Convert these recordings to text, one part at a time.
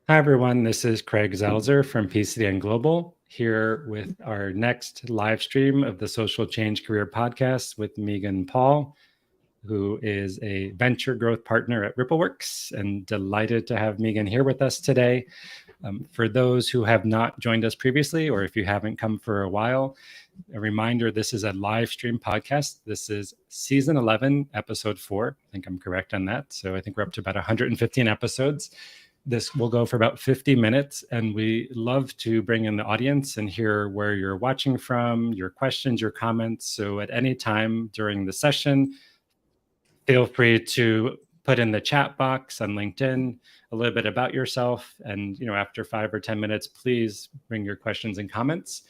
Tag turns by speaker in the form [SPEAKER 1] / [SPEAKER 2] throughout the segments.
[SPEAKER 1] Hi, everyone. This is Craig Zelzer from PCDN Global, here with our next live stream of the Social Change Career Podcast with Meeghan Paul, who is a venture growth partner at Rippleworks, and delighted to have Meeghan here with us today. For those who have not joined us previously, or if you haven't come for a while, a reminder, this is a live stream podcast. This is season 11, episode 4. I think I'm correct on that. So I think we're up to about 115 episodes. This will go for about 50 minutes, and we love to bring in the audience and hear where you're watching from, your questions, your comments. So at any time during the session, feel free to put in the chat box on LinkedIn a little bit about yourself. And after 5 or 10 minutes, please bring your questions and comments.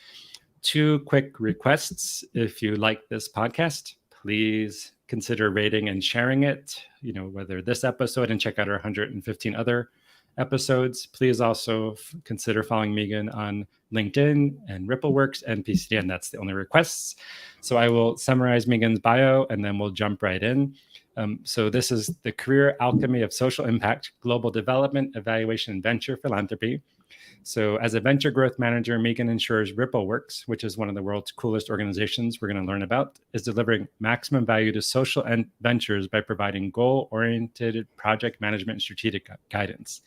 [SPEAKER 1] 2 quick requests. If you like this podcast, please consider rating and sharing it, whether this episode, and check out our 115 other episodes. Please also consider following Meeghan on LinkedIn and Rippleworks and PCDN. That's the only requests. So I will summarize Meeghan's bio and then we'll jump right in. So this is the career alchemy of social impact, global development, evaluation, and venture philanthropy. So as a venture growth manager, Meeghan ensures Rippleworks, which is one of the world's coolest organizations we're going to learn about, is delivering maximum value to social ventures by providing goal-oriented project management and strategic guidance.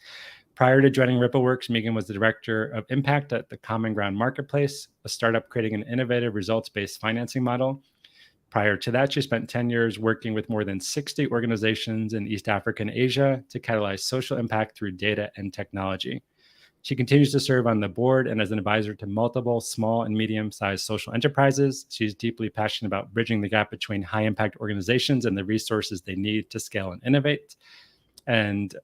[SPEAKER 1] Prior to joining Rippleworks, Meeghan was the director of impact at the Common Ground Marketplace, a startup creating an innovative results-based financing model. Prior to that, she spent 10 years working with more than 60 organizations in East Africa and Asia to catalyze social impact through data and technology. She continues to serve on the board and as an advisor to multiple small and medium-sized social enterprises. She's deeply passionate about bridging the gap between high-impact organizations and the resources they need to scale and innovate. And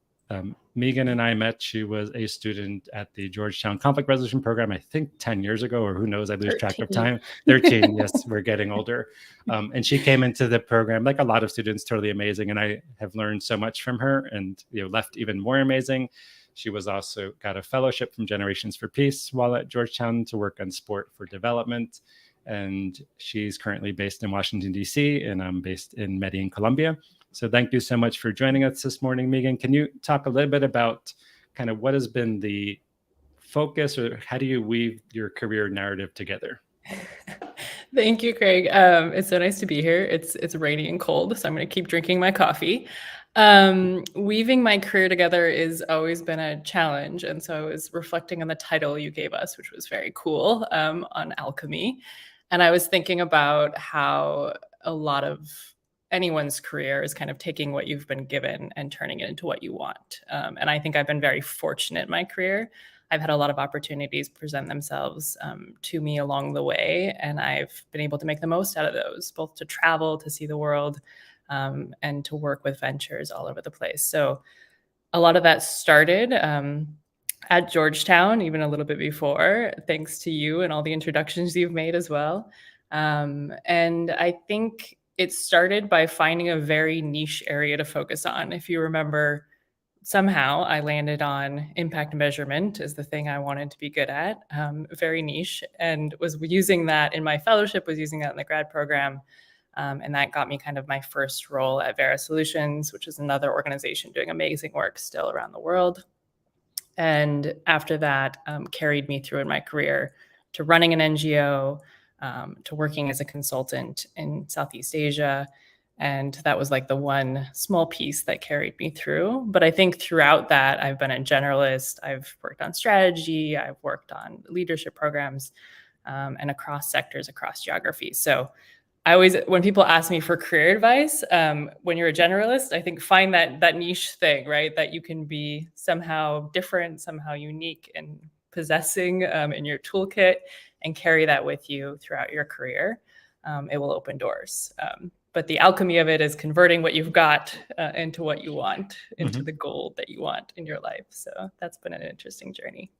[SPEAKER 1] Meeghan and I met. She was a student at the Georgetown Conflict Resolution Program, I think 10 years ago, or who knows, I lose 13. Track of time. 13, yes, we're getting older. And she came into the program, like a lot of students, totally amazing. And I have learned so much from her and left even more amazing. She was also got a fellowship from Generations for Peace while at Georgetown to work on sport for development. And she's currently based in Washington, D.C., and I'm based in Medellin, Colombia. So thank you so much for joining us this morning, Meeghan. Can you talk a little bit about kind of what has been the focus, or how do you weave your career narrative together?
[SPEAKER 2] Thank you, Craig. It's so nice to be here. It's rainy and cold, so I'm going to keep drinking my coffee. Weaving my career together has always been a challenge. And so I was reflecting on the title you gave us, which was very cool, on Alchemy. And I was thinking about how a lot of anyone's career is kind of taking what you've been given and turning it into what you want. And I think I've been very fortunate in my career. I've had a lot of opportunities present themselves to me along the way, and I've been able to make the most out of those, both to travel, to see the world, and to work with ventures all over the place. So a lot of that started at Georgetown, even a little bit before, thanks to you and all the introductions you've made as well. And I think it started by finding a very niche area to focus on. If you remember, somehow I landed on impact measurement as the thing I wanted to be good at, very niche, and was using that in my fellowship, was using that in the grad program. And that got me kind of my first role at Vera Solutions, which is another organization doing amazing work still around the world. And after that, carried me through in my career to running an NGO, to working as a consultant in Southeast Asia. And that was like the one small piece that carried me through. But I think throughout that, I've been a generalist. I've worked on strategy. I've worked on leadership programs, and across sectors, across geographies. So I always, when people ask me for career advice, when you're a generalist, I think find that niche thing, right? That you can be somehow different, somehow unique and possessing in your toolkit, and carry that with you throughout your career. It will open doors. But the alchemy of it is converting what you've got into what you want, into the gold that you want in your life. So that's been an interesting journey.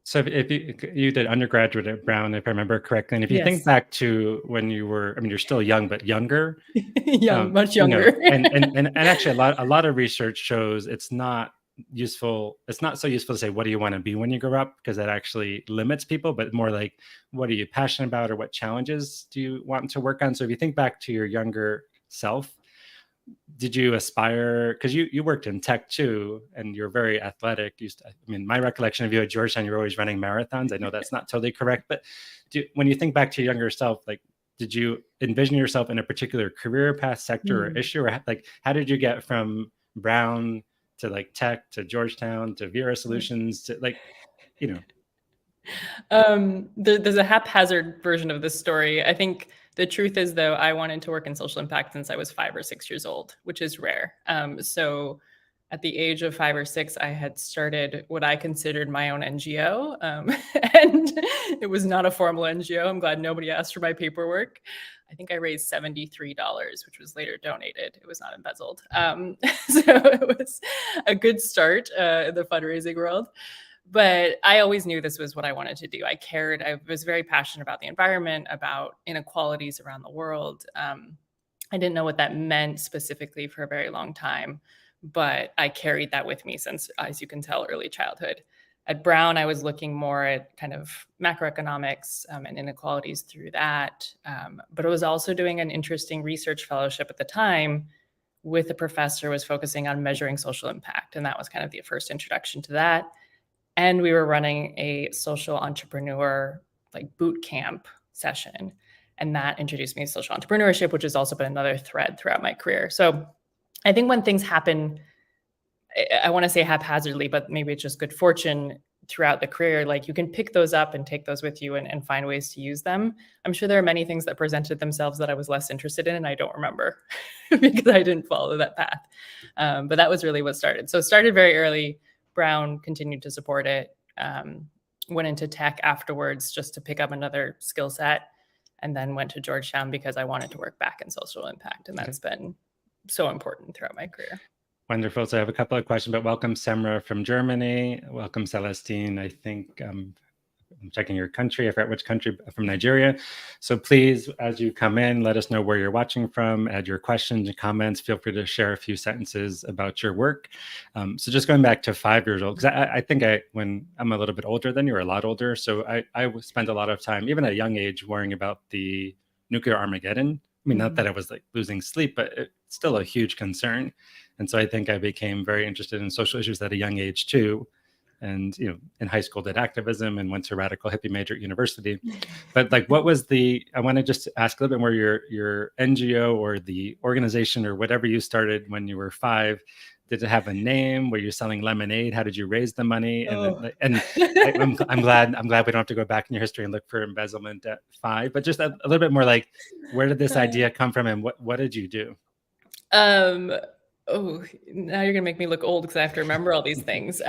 [SPEAKER 1] So if you did undergraduate at Brown, if I remember correctly, and if you think back to when you were, I mean, you're still young, but younger.
[SPEAKER 2] Much younger.
[SPEAKER 1] And actually a lot of research shows it's not useful. It's not so useful to say, what do you want to be when you grow up? Because that actually limits people, but more like, what are you passionate about, or what challenges do you want to work on? So if you think back to your younger self, did you aspire, because you worked in tech too, and you're very athletic. I mean, my recollection of you at Georgetown, you're always running marathons. I know that's not totally correct, but when you think back to your younger self, like, did you envision yourself in a particular career path, sector, or issue, or like, how did you get from Brown to like tech to Georgetown to Vera Solutions to like, you know?
[SPEAKER 2] There's a haphazard version of this story. I think the truth is, though, I wanted to work in social impact since I was 5 or 6 years old, which is rare. So at the age of 5 or 6, I had started what I considered my own NGO. And it was not a formal NGO. I'm glad nobody asked for my paperwork. I think I raised $73, which was later donated. It was not embezzled. So it was a good start in the fundraising world. But I always knew this was what I wanted to do. I was very passionate about the environment, about inequalities around the world. I didn't know what that meant specifically for a very long time, but I carried that with me since, as you can tell, early childhood. At Brown, I was looking more at kind of macroeconomics and inequalities through that. But I was also doing an interesting research fellowship at the time with a professor who was focusing on measuring social impact. And that was kind of the first introduction to that. And we were running a social entrepreneur like boot camp session. And that introduced me to social entrepreneurship, which has also been another thread throughout my career. So I think when things happen, I want to say haphazardly, but maybe it's just good fortune throughout the career, like you can pick those up and take those with you and find ways to use them. I'm sure there are many things that presented themselves that I was less interested in and I don't remember because I didn't follow that path. But that was really what started. So it started very early. Brown continued to support it, went into tech afterwards just to pick up another skill set, and then went to Georgetown because I wanted to work back in social impact. And that's been so important throughout my career.
[SPEAKER 1] Wonderful. So I have a couple of questions, but welcome Semra from Germany. Welcome Celestine. I think I'm checking your country. I forgot which country, from Nigeria. So please, as you come in, let us know where you're watching from, add your questions and comments. Feel free to share a few sentences about your work. So just going back to 5 years old, because I think when I'm a little bit older than you, or a lot older. So I spent a lot of time, even at a young age, worrying about the nuclear Armageddon. I mean, not that I was like losing sleep, but it's still a huge concern. And so I think I became very interested in social issues at a young age too. And, in high school did activism and went to radical hippie major at university. But like, I want to just ask a little bit more, your NGO or the organization or whatever you started when you were 5, did it have a name? Were you selling lemonade? How did you raise the money? I'm glad we don't have to go back in your history and look for embezzlement at 5, but just a little bit more like, where did this idea come from and what did you do?
[SPEAKER 2] Oh, now you're gonna make me look old because I have to remember all these things.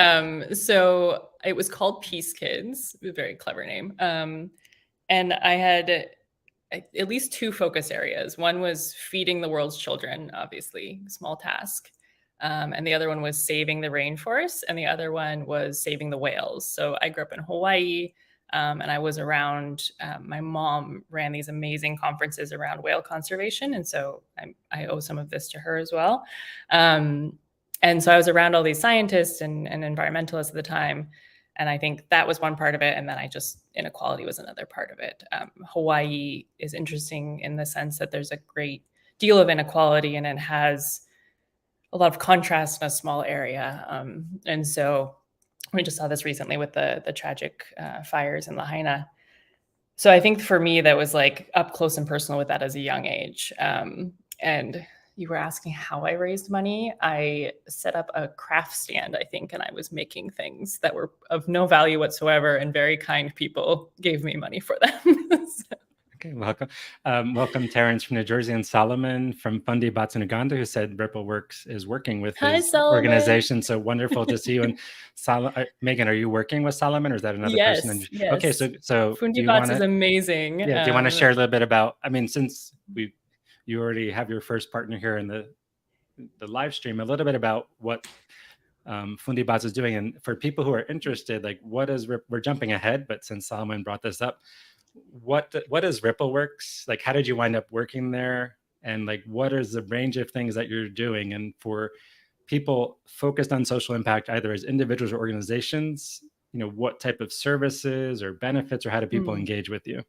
[SPEAKER 2] So it was called Peace Kids, a very clever name. And I had at least 2 focus areas. One was feeding the world's children, obviously, small task. And the other one was saving the rainforest. And the other one was saving the whales. So I grew up in Hawaii. And I was around, my mom ran these amazing conferences around whale conservation. And so I owe some of this to her as well. And so I was around all these scientists and environmentalists at the time. And I think that was one part of it. And then inequality was another part of it. Hawaii is interesting in the sense that there's a great deal of inequality and it has a lot of contrast in a small area. And so we just saw this recently with the tragic fires in Lahaina. So I think for me, that was like up close and personal with that as a young age. And you were asking how I raised money. I set up a craft stand, I think, and I was making things that were of no value whatsoever, and very kind people gave me money for them. So.
[SPEAKER 1] Okay, welcome. Welcome Terrence from New Jersey, and Solomon from Fundi Batsunuganda, who said Rippleworks is working with his organization. So wonderful to see you. And Meeghan, are you working with Solomon, or is that another person?
[SPEAKER 2] Yes.
[SPEAKER 1] Okay, so
[SPEAKER 2] Fundi Bats is amazing.
[SPEAKER 1] Yeah, do you want to share a little bit about, since you already have your first partner here in the live stream, a little bit about what Fundi Bats is doing. And for people who are interested, like we're jumping ahead, but since Solomon brought this up, what is Rippleworks? Like, how did you wind up working there? And like, what is the range of things that you're doing? And for people focused on social impact, either as individuals or organizations, what type of services or benefits, or how do people engage with you?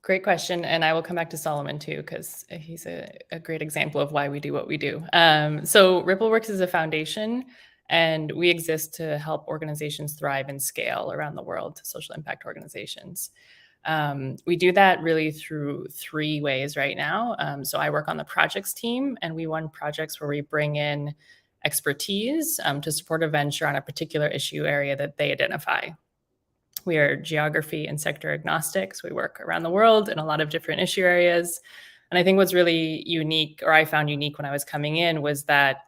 [SPEAKER 2] Great question. And I will come back to Solomon too, because he's a great example of why we do what we do. So Rippleworks is a foundation, and we exist to help organizations thrive and scale around the world, social impact organizations. We do that really through 3 ways right now. So I work on the projects team, and we run projects where we bring in expertise to support a venture on a particular issue area that they identify. We are geography and sector agnostic, so we work around the world in a lot of different issue areas. And I think what's really unique, or I found unique when I was coming in, was that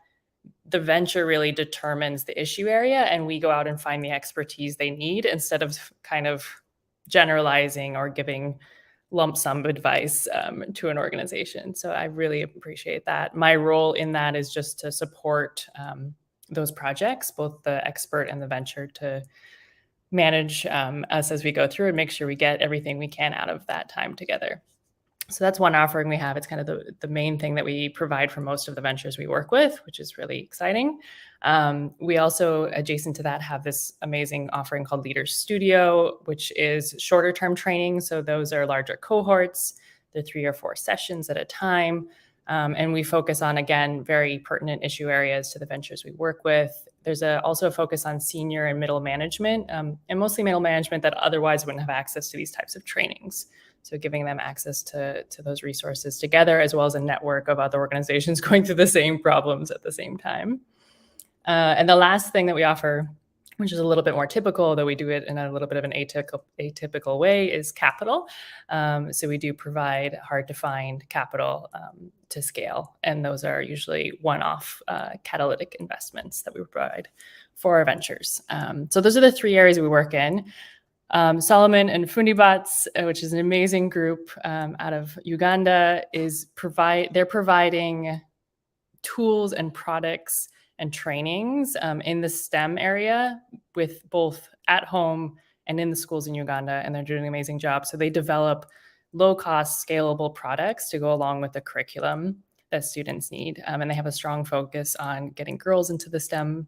[SPEAKER 2] the venture really determines the issue area, and we go out and find the expertise they need instead of kind of generalizing or giving lump sum advice to an organization. So I really appreciate that. My role in that is just to support those projects, both the expert and the venture, to manage us as we go through and make sure we get everything we can out of that time together. So that's one offering we have. It's kind of the main thing that we provide for most of the ventures we work with, which is really exciting. We also, adjacent to that, have this amazing offering called Leaders Studio, which is shorter term training. So those are larger cohorts. They're 3 or 4 sessions at a time. And we focus on, again, very pertinent issue areas to the ventures we work with. There's also a focus on senior and middle management, and mostly middle management that otherwise wouldn't have access to these types of trainings. So giving them access to those resources together, as well as a network of other organizations going through the same problems at the same time. And the last thing that we offer, which is a little bit more typical, though we do it in a little bit of an atypical way, is capital. So we do provide hard to find capital to scale. And those are usually one-off catalytic investments that we provide for our ventures. So those are the 3 areas we work in. Solomon and Fundibots, which is an amazing group out of Uganda, they're providing tools and products and trainings in the STEM area, with both at home and in the schools in Uganda, and they're doing an amazing job. So they develop low-cost, scalable products to go along with the curriculum that students need. And they have a strong focus on getting girls into the STEM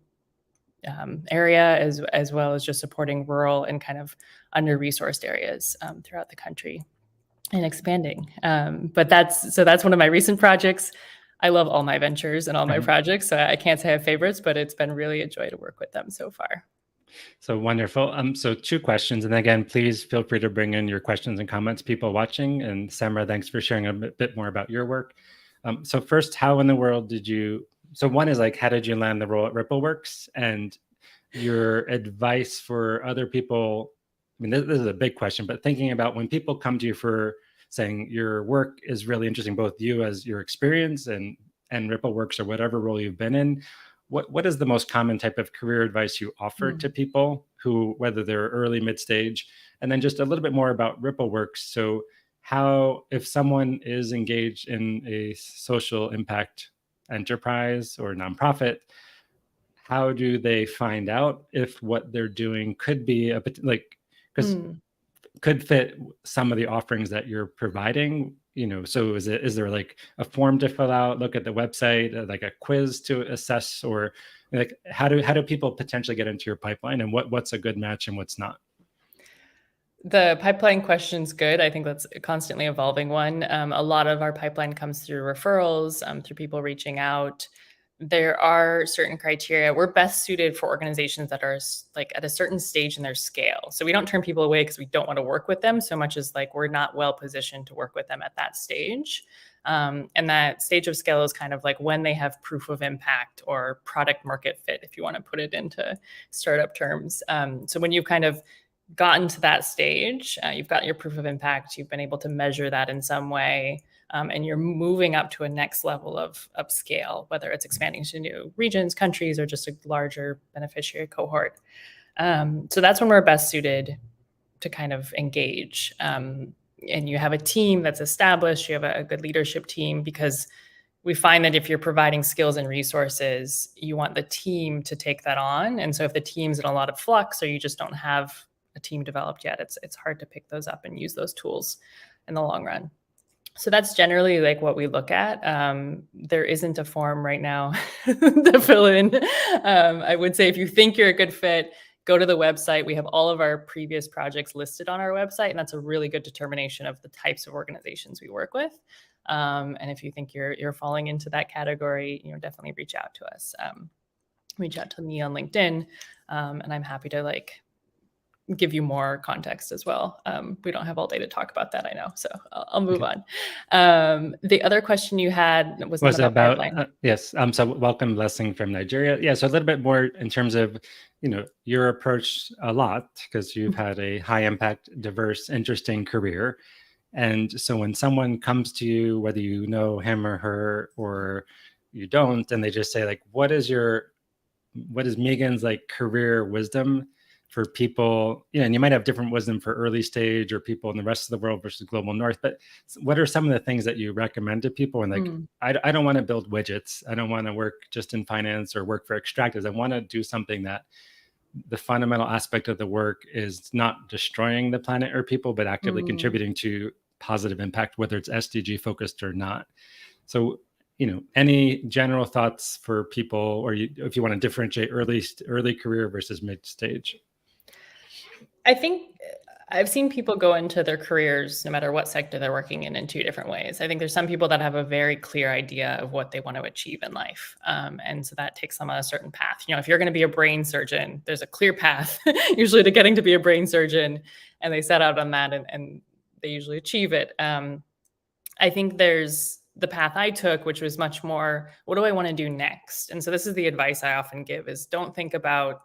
[SPEAKER 2] area, as well as just supporting rural and kind of under-resourced areas throughout the country and expanding. But that's one of my recent projects. I love all my ventures and all my projects, so I can't say I have favorites, but it's been really a joy to work with them so far.
[SPEAKER 1] So wonderful. So 2 questions. And again, please feel free to bring in your questions and comments, people watching. And Samra, thanks for sharing a bit more about your work. So first, how in the world so one is like, how did you land the role at Rippleworks? And your advice for other people, I mean, this is a big question, but thinking about when people come to you for saying your work is really interesting, both you as your experience and Rippleworks or whatever role you've been in, what is the most common type of career advice you offer to people who, whether they're early, mid-stage, and then just a little bit more about Rippleworks. So how, if someone is engaged in a social impact enterprise or nonprofit, how do they find out if what they're doing could be could fit some of the offerings that you're providing? So is there like a form to fill out, look at the website, like a quiz to assess, or like how do people potentially get into your pipeline, and what's a good match and what's not?
[SPEAKER 2] The pipeline question's good. I think that's a constantly evolving one. A lot of our pipeline comes through referrals, through people reaching out. There are certain criteria. We're best suited for organizations that are like at a certain stage in their scale. So we don't turn people away because we don't want to work with them so much as like we're not well positioned to work with them at that stage. And that stage of scale is kind of like when they have proof of impact or product market fit, if you want to put it into startup terms. So when you've kind of gotten to that stage, you've got your proof of impact, you've been able to measure that in some way, and you're moving up to a next level of scale, whether it's expanding to new regions, countries, or just a larger beneficiary cohort. So that's when we're best suited to kind of engage. And you have a team that's established, you have a good leadership team, because we find that if you're providing skills and resources, you want the team to take that on. And so if the team's in a lot of flux, or you just don't have a team developed yet, it's hard to pick those up and use those tools in the long run. So that's generally like what we look at. There isn't a form right now to fill in. I would say if you think you're a good fit, go to the website. We have all of our previous projects listed on our website, and that's a really good determination of the types of organizations we work with. And if you think you're falling into that category, definitely reach out to us. Reach out to me on LinkedIn, and I'm happy to give you more context as well. We don't have all day to talk about that, I know, so I'll move on. The other question you had was about
[SPEAKER 1] yes. So welcome, blessing from Nigeria. Yeah, so a little bit more in terms of your approach a lot, because you've had a high impact, diverse, interesting career. And so when someone comes to you, whether you know him or her or you don't, and they just say what is Meeghan's career wisdom for people, and you might have different wisdom for early stage or people in the rest of the world versus global north, but what are some of the things that you recommend to people? And I don't want to build widgets. I don't want to work just in finance or work for extractors. I want to do something that the fundamental aspect of the work is not destroying the planet or people, but actively contributing to positive impact, whether it's SDG focused or not. So, any general thoughts for people, or if you want to differentiate early career versus mid stage?
[SPEAKER 2] I think I've seen people go into their careers, no matter what sector they're working in two different ways. I think there's some people that have a very clear idea of what they want to achieve in life. And so that takes them on a certain path. If you're going to be a brain surgeon, there's a clear path usually to getting to be a brain surgeon, and they set out on that and they usually achieve it. I think there's the path I took, which was much more, what do I want to do next? And so this is the advice I often give is don't think about,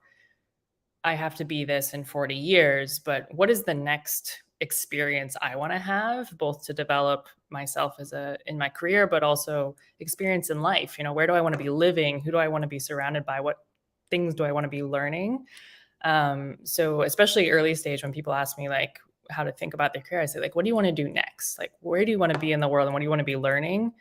[SPEAKER 2] I have to be this in 40 years, but what is the next experience I want to have, both to develop myself in my career, but also experience in life? Where do I want to be living? Who do I want to be surrounded by? What things do I want to be learning? So especially early stage, when people ask me how to think about their career, I say what do you want to do next? Where do you want to be in the world and what do you want to be learning?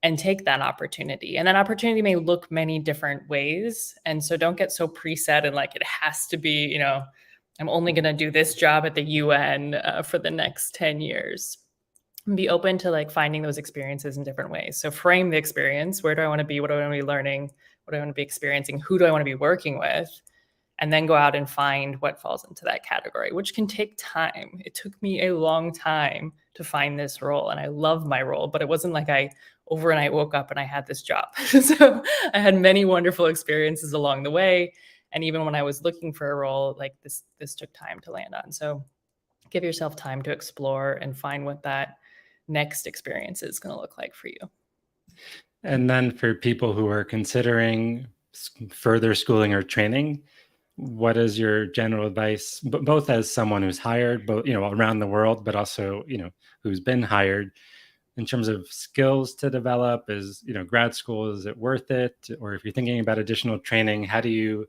[SPEAKER 2] And take that opportunity. And that opportunity may look many different ways. And so don't get so preset and it has to be, I'm only going to do this job at the UN for the next 10 years. And be open to finding those experiences in different ways. So frame the experience. Where do I want to be? What do I want to be learning? What do I want to be experiencing? Who do I want to be working with? And then go out and find what falls into that category, which can take time. It took me a long time to find this role. And I love my role, but it wasn't I overnight woke up and I had this job. So I had many wonderful experiences along the way. And even when I was looking for a role, this took time to land on. So give yourself time to explore and find what that next experience is going to look like for you.
[SPEAKER 1] And then for people who are considering further schooling or training, what is your general advice, both as someone who's hired, both, around the world, but also, who's been hired, in terms of skills to develop? Is, grad school, is it worth it? Or if you're thinking about additional training, how do you,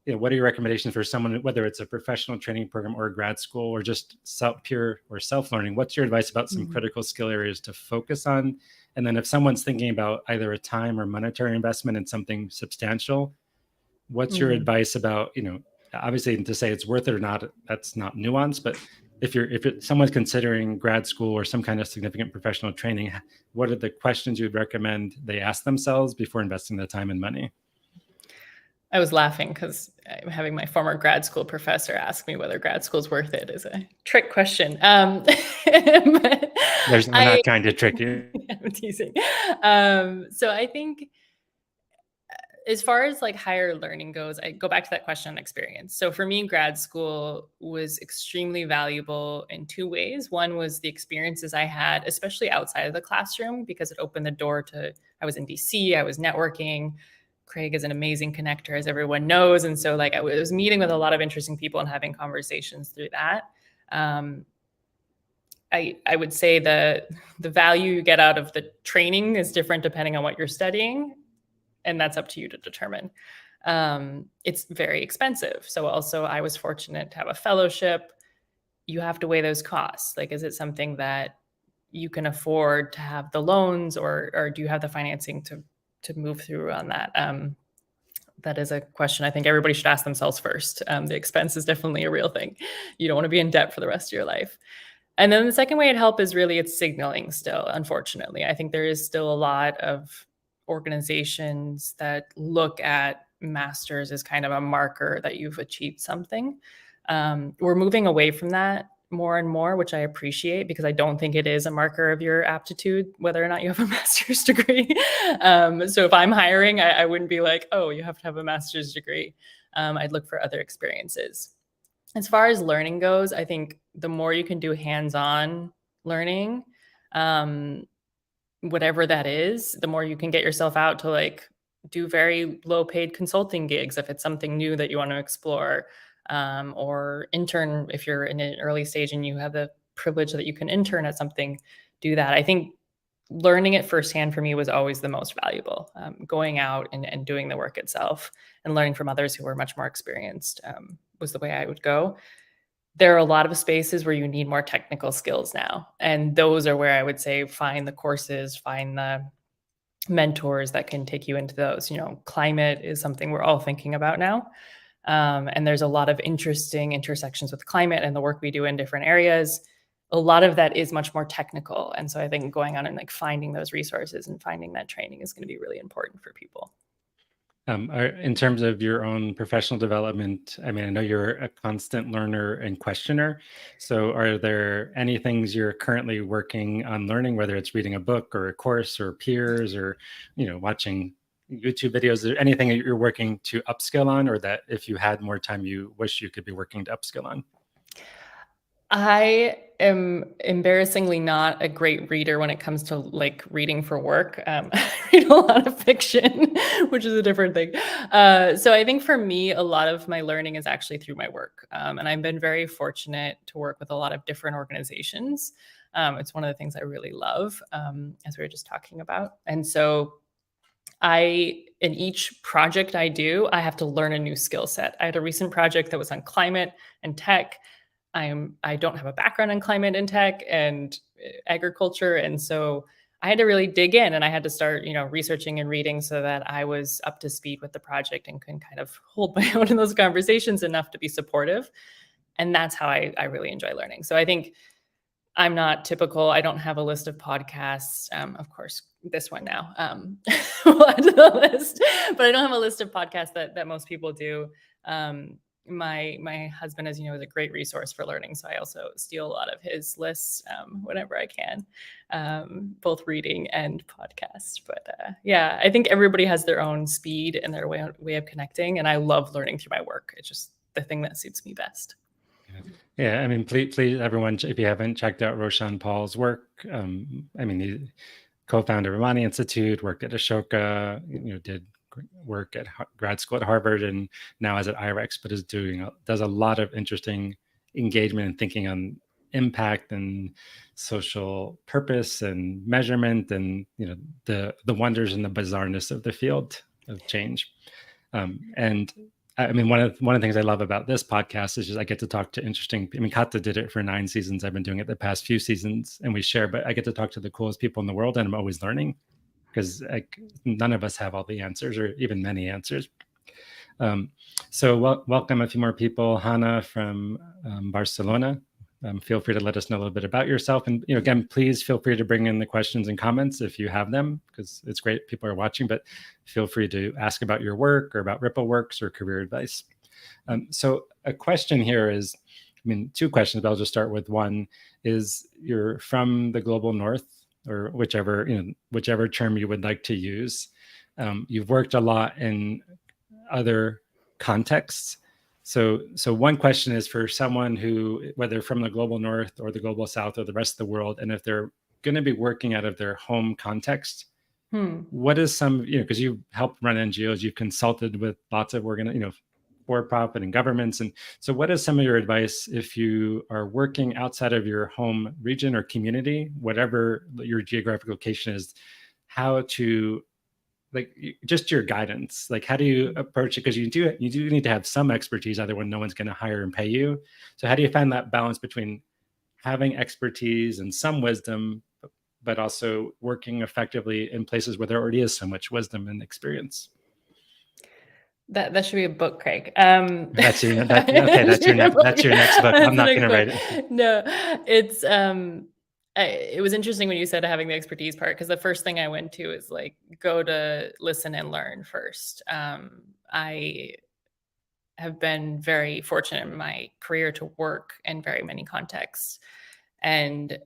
[SPEAKER 1] what are your recommendations for someone, whether it's a professional training program or grad school or just pure or self-learning? What's your advice about some critical skill areas to focus on? And then if someone's thinking about either a time or monetary investment in something substantial, what's your advice about, obviously to say it's worth it or not, that's not nuanced, but if someone's considering grad school or some kind of significant professional training, what are the questions you'd recommend they ask themselves before investing the time and money?
[SPEAKER 2] I was laughing because I'm having my former grad school professor ask me whether grad school is worth it. Is a trick question.
[SPEAKER 1] We're not trying to trick you.
[SPEAKER 2] I'm teasing. So I think as far as higher learning goes, I go back to that question on experience. So for me, grad school was extremely valuable in two ways. One was the experiences I had, especially outside of the classroom, because it opened the door to, I was in DC, I was networking. Craig is an amazing connector, as everyone knows. And so I was meeting with a lot of interesting people and having conversations through that. I would say the value you get out of the training is different depending on what you're studying. And that's up to you to determine. It's very expensive. So also I was fortunate to have a fellowship. You have to weigh those costs. Is it something that you can afford to have the loans, or do you have the financing to move through on that? That is a question I think everybody should ask themselves first. The expense is definitely a real thing. You don't want to be in debt for the rest of your life. And then the second way it'd help is really it's signaling still, unfortunately. I think there is still a lot of organizations that look at master's is kind of a marker that you've achieved something. We're moving away from that more and more, which I appreciate, because I don't think it is a marker of your aptitude, whether or not you have a master's degree. So if I'm hiring, I wouldn't be like, oh, you have to have a master's degree. I'd look for other experiences. As far as learning goes, I think the more you can do hands-on learning, whatever that is, the more you can get yourself out to like do very low paid consulting gigs if it's something new that you want to explore, or intern if you're in an early stage and you have the privilege that you can intern at something, do that. I think learning it firsthand for me was always the most valuable. Going out and doing the work itself and learning from others who were much more experienced was the way I would go. There are a lot of spaces where you need more technical skills now. And those are where I would say find the courses, find the mentors that can take you into those. Climate is something we're all thinking about now. And there's a lot of interesting intersections with climate and the work we do in different areas. A lot of that is much more technical. And so I think going on and like finding those resources and finding that training is going to be really important for people.
[SPEAKER 1] In terms of your own professional development, I mean, I know you're a constant learner and questioner. So are there any things you're currently working on learning, whether it's reading a book or a course or peers or, watching YouTube videos? Is there anything that you're working to upskill on, or that if you had more time, you wish you could be working to upskill on?
[SPEAKER 2] I am embarrassingly not a great reader when it comes to like reading for work. I read a lot of fiction, which is a different thing. So I think for me, a lot of my learning is actually through my work. And I've been very fortunate to work with a lot of different organizations. It's one of the things I really love, as we were just talking about. And so in each project I do, I have to learn a new skill set. I had a recent project that was on climate and tech. I don't have a background in climate and tech and agriculture. And so I had to really dig in, and I had to start, researching and reading so that I was up to speed with the project and can kind of hold my own in those conversations enough to be supportive. And that's how I really enjoy learning. So I think I'm not typical. I don't have a list of podcasts. Of course, this one now will add to the list, but I don't have a list of podcasts that most people do. My husband, as you know, is a great resource for learning. So I also steal a lot of his lists whenever I can, both reading and podcasts. But yeah, I think everybody has their own speed and their way of connecting. And I love learning through my work. It's just the thing that suits me best.
[SPEAKER 1] Yeah, I mean, please, everyone, if you haven't checked out Roshan Paul's work, I mean, he co-founded Ramani Institute, worked at Ashoka, did work at grad school at Harvard, and now is at IREX, but does a lot of interesting engagement and thinking on impact and social purpose and measurement, and the wonders and the bizarreness of the field of change. And I mean, one of the things I love about this podcast is just I get to talk to interesting. I mean, Kata did it for 9 seasons. I've been doing it the past few seasons, and we share. But I get to talk to the coolest people in the world, and I'm always learning, because none of us have all the answers, or even many answers. So welcome a few more people. Hannah from Barcelona. Feel free to let us know a little bit about yourself. And again, please feel free to bring in the questions and comments if you have them, because it's great people are watching, but feel free to ask about your work or about Rippleworks or career advice. So a question here is, I mean, 2 questions, but I'll just start with one. Is you're from the global north, or whichever term you would like to use. You've worked a lot in other contexts. So one question is for someone who, whether from the global north or the global south or the rest of the world, and if they're going to be working out of their home context, what is some, because you've helped run NGOs, you've consulted with lots of for-profit and governments. And so what is some of your advice if you are working outside of your home region or community, whatever your geographic location is, how to, like, just your guidance, like how do you approach it? Because you do need to have some expertise, otherwise no one's going to hire and pay you. So how do you find that balance between having expertise and some wisdom, but also working effectively in places where there already is so much wisdom and experience?
[SPEAKER 2] That should be a book, Craig.
[SPEAKER 1] That's your next book. I'm not going to write it.
[SPEAKER 2] No, it's it was interesting when you said having the expertise part, because the first thing I went to is like, go to listen and learn first. I have been very fortunate in my career to work in very many contexts. And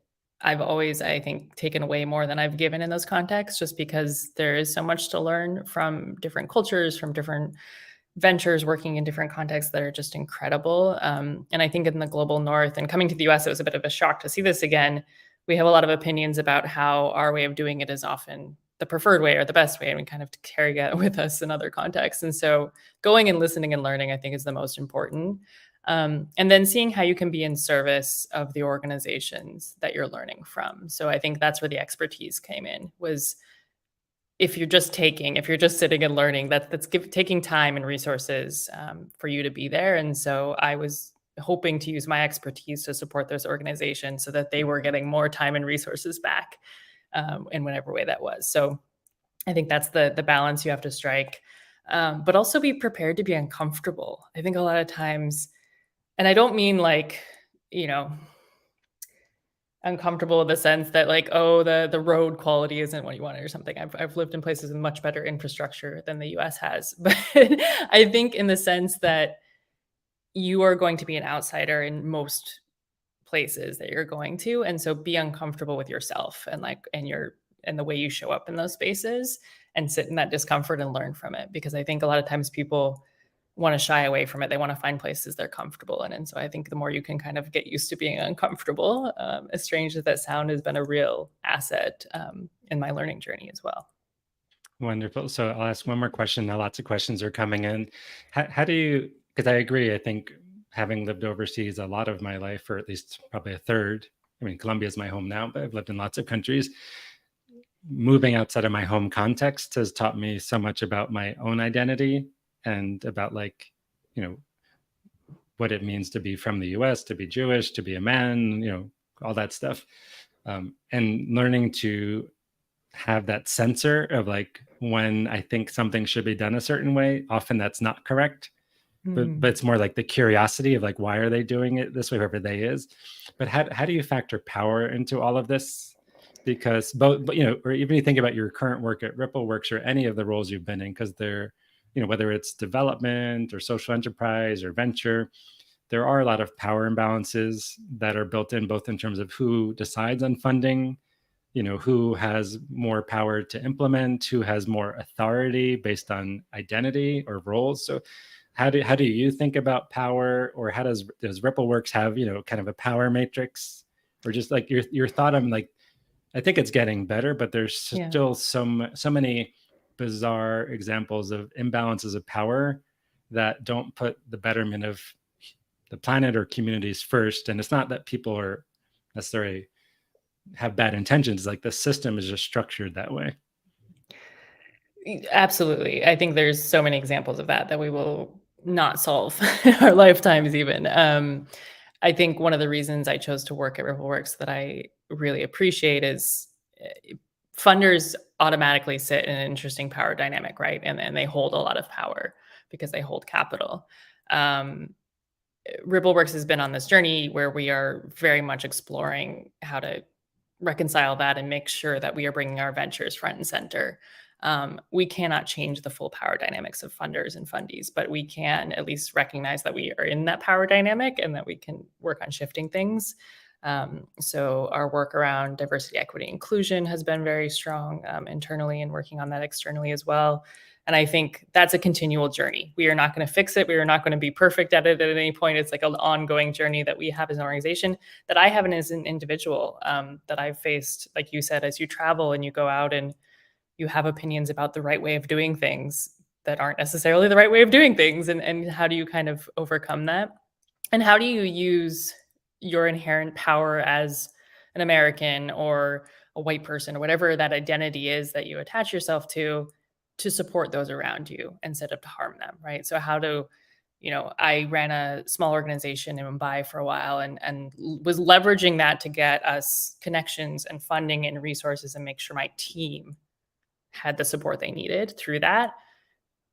[SPEAKER 2] I've always, I think, taken away more than I've given in those contexts, just because there is so much to learn from different cultures, from different ventures, working in different contexts that are just incredible. And I think in the global north and coming to the US, it was a bit of a shock to see this again. We have a lot of opinions about how our way of doing it is often the preferred way or the best way, and we kind of carry that with us in other contexts. And so going and listening and learning, I think, is the most important. And then seeing how you can be in service of the organizations that you're learning from. So I think that's where the expertise came in, was if you're just sitting and learning, taking time and resources for you to be there. And so I was hoping to use my expertise to support those organizations so that they were getting more time and resources back in whatever way that was. So I think that's the balance you have to strike, but also be prepared to be uncomfortable. I think a lot of times, and I don't mean like, uncomfortable in the sense that like, oh, the road quality isn't what you wanted or something. I've lived in places with much better infrastructure than the US has. But I think in the sense that you are going to be an outsider in most places that you're going to. And so be uncomfortable with yourself and and the way you show up in those spaces, and sit in that discomfort and learn from it. Because I think a lot of times people want to shy away from it. They want to find places they're comfortable in. And so I think the more you can kind of get used to being uncomfortable, as strange as that sound, has been a real asset in my learning journey as well.
[SPEAKER 1] Wonderful. So I'll ask one more question. Now, lots of questions are coming in. How do you, because I agree, I think having lived overseas a lot of my life, or at least probably a third, I mean, Colombia is my home now, but I've lived in lots of countries. Moving outside of my home context has taught me so much about my own identity and about what it means to be from the US, to be Jewish, to be a man, all that stuff. And learning to have that censor of like, when I think something should be done a certain way, often that's not correct. But it's more like the curiosity of like, why are they doing it this way, whoever they is. But how do you factor power into all of this? Because both, or even you think about your current work at Rippleworks or any of the roles you've been in, because they're, whether it's development or social enterprise or venture, there are a lot of power imbalances that are built in, both in terms of who decides on funding, who has more power to implement, who has more authority based on identity or roles. So how do you think about power, or how does Rippleworks have, kind of a power matrix, or just like your thought on like, I think it's getting better, but there's still so many bizarre examples of imbalances of power that don't put the betterment of the planet or communities first. And it's not that people are necessarily have bad intentions, like the system is just structured that way.
[SPEAKER 2] Absolutely. I think there's so many examples of that we will not solve in our lifetimes even. I think one of the reasons I chose to work at Rippleworks that I really appreciate is funders automatically sit in an interesting power dynamic, right? And they hold a lot of power because they hold capital. Rippleworks has been on this journey where we are very much exploring how to reconcile that and make sure that we are bringing our ventures front and center. We cannot change the full power dynamics of funders and fundies, but we can at least recognize that we are in that power dynamic and that we can work on shifting things. So our work around diversity, equity, inclusion has been very strong internally, and working on that externally as well. And I think that's a continual journey. We are not going to fix it. We are not going to be perfect at it at any point. It's like an ongoing journey that we have as an organization, that I have as an individual, that I've faced, like you said, as you travel and you go out and you have opinions about the right way of doing things that aren't necessarily the right way of doing things. And how do you kind of overcome that? And how do you use your inherent power as an American or a white person or whatever that identity is that you attach yourself to support those around you instead of to harm them, right? So how do, I ran a small organization in Mumbai for a while and was leveraging that to get us connections and funding and resources and make sure my team had the support they needed through that.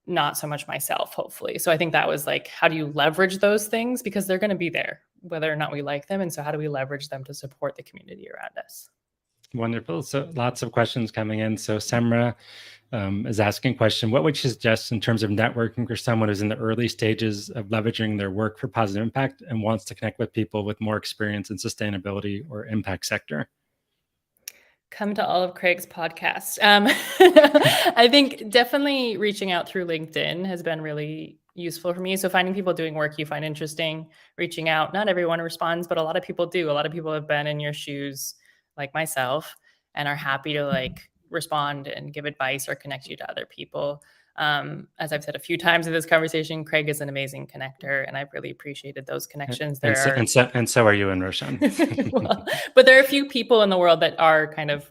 [SPEAKER 2] Not so much myself, hopefully. So I think that was like, how do you leverage those things? Because they're going to be there, whether or not we like them. And so how do we leverage them to support the community around us?
[SPEAKER 1] Wonderful. So lots of questions coming in. So Semra is asking a question. What would you suggest in terms of networking for someone who's in the early stages of leveraging their work for positive impact and wants to connect with people with more experience in sustainability or impact sector?
[SPEAKER 2] Come to all of Craig's podcasts. I think definitely reaching out through LinkedIn has been really useful for me. So finding people doing work you find interesting, reaching out. Not everyone responds, but a lot of people do. A lot of people have been in your shoes, like myself, and are happy to like respond and give advice or connect you to other people. As I've said a few times in this conversation, Craig is an amazing connector, and I've really appreciated those connections.
[SPEAKER 1] And so are you and Roshan.
[SPEAKER 2] Well, but there are a few people in the world that are kind of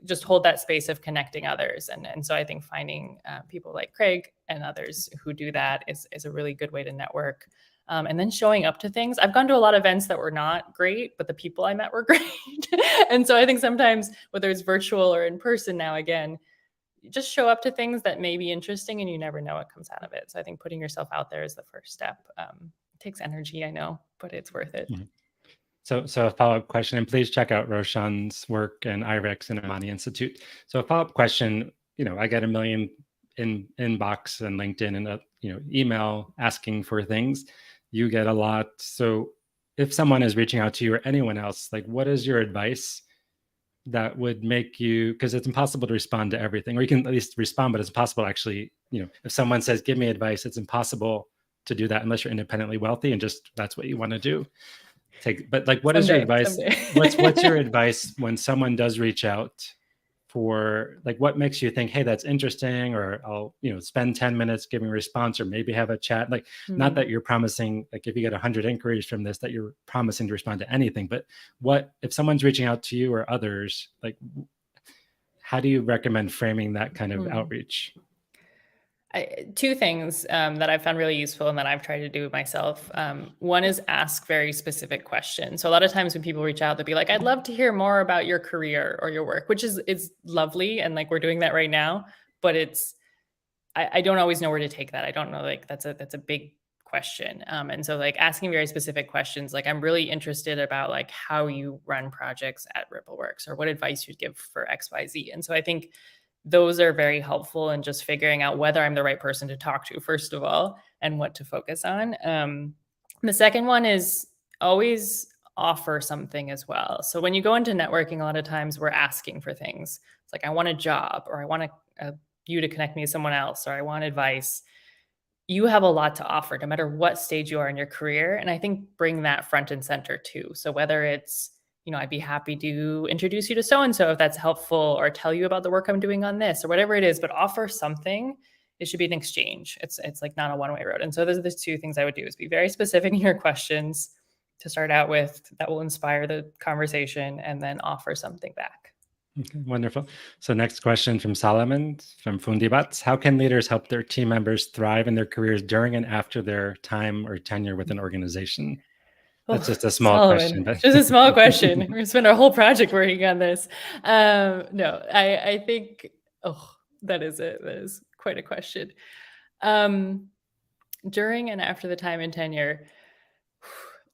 [SPEAKER 2] just hold that space of connecting others. And so I think finding people like Craig and others who do that is a really good way to network. And then showing up to things. I've gone to a lot of events that were not great, but the people I met were great. And so I think sometimes, whether it's virtual or in person now, again, just show up to things that may be interesting and you never know what comes out of it. So I think putting yourself out there is the first step. It takes energy, I know, but it's worth it.
[SPEAKER 1] Mm-hmm. So a follow-up question, and please check out Roshan's work and IREX and Amani Institute. So a follow-up question, I get a million in inbox and LinkedIn and email asking for things. You get a lot. So if someone is reaching out to you or anyone else, like what is your advice that would make you, because it's impossible to respond to everything, or you can at least respond, but it's impossible to actually, if someone says, give me advice, it's impossible to do that unless you're independently wealthy and just that's what you want to do. But like, what is your advice? What's your advice when someone does reach out for, like, what makes you think, hey, that's interesting, or I'll, spend 10 minutes giving a response, or maybe have a chat. Like, not that you're promising, like if you get 100 inquiries from this, that you're promising to respond to anything, but what, if someone's reaching out to you or others, like, how do you recommend framing that kind of outreach?
[SPEAKER 2] Two things that I've found really useful and that I've tried to do myself. One is ask very specific questions. So a lot of times when people reach out, they'll be like, I'd love to hear more about your career or your work, which is lovely. And like, we're doing that right now, but I don't always know where to take that. I don't know, like, that's a big question. And so like asking very specific questions, like, I'm really interested about like how you run projects at Rippleworks, or what advice you'd give for XYZ. And so I think those are very helpful in just figuring out whether I'm the right person to talk to, first of all, and what to focus on. The second one is always offer something as well. So when you go into networking, a lot of times we're asking for things. It's like, I want a job, or I want you to connect me to someone else, or I want advice. You have a lot to offer, no matter what stage you are in your career. And I think bring that front and center too. So whether it's, I'd be happy to introduce you to so-and-so if that's helpful, or tell you about the work I'm doing on this, or whatever it is, but offer something. It should be an exchange. It's like not a one-way road. And so those are the two things I would do, is be very specific in your questions to start out with that will inspire the conversation, and then offer something back.
[SPEAKER 1] Okay, wonderful. So next question from Solomon from Fundibats. How can leaders help their team members thrive in their careers during and after their time or tenure with an organization? That's just a small question, but
[SPEAKER 2] just a small question. We're gonna spend our whole project working on this. No, I think, that is quite a question. During and after the time and tenure,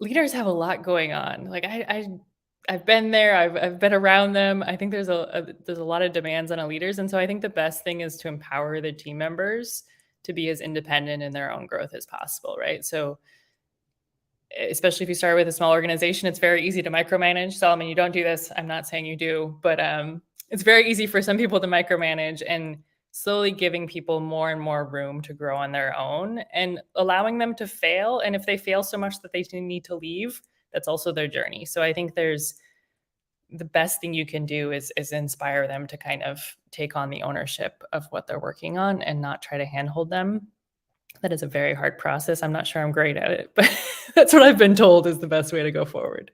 [SPEAKER 2] leaders have a lot going on. Like I've been there. I've been around them. I think there's a lot of demands on our leaders, and so I think the best thing is to empower the team members to be as independent in their own growth as possible, right? So, especially if you start with a small organization, it's very easy to micromanage. Solomon, you don't do this. I'm not saying you do, but it's very easy for some people to micromanage, and slowly giving people more and more room to grow on their own and allowing them to fail. And if they fail so much that they need to leave, that's also their journey. So I think the best thing you can do is inspire them to kind of take on the ownership of what they're working on and not try to handhold them. That is a very hard process. I'm not sure I'm great at it, but that's what I've been told is the best way to go forward.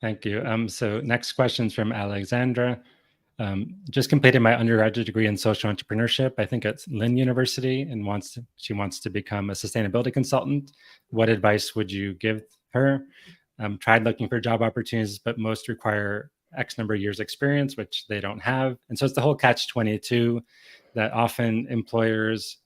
[SPEAKER 1] Thank you. So next question is from Alexandra. Just completed my undergraduate degree in social entrepreneurship. I think at Lynn University, and she wants to become a sustainability consultant. What advice would you give her? Tried looking for job opportunities, but most require X number of years experience, which they don't have. And so it's the whole catch-22 that often employers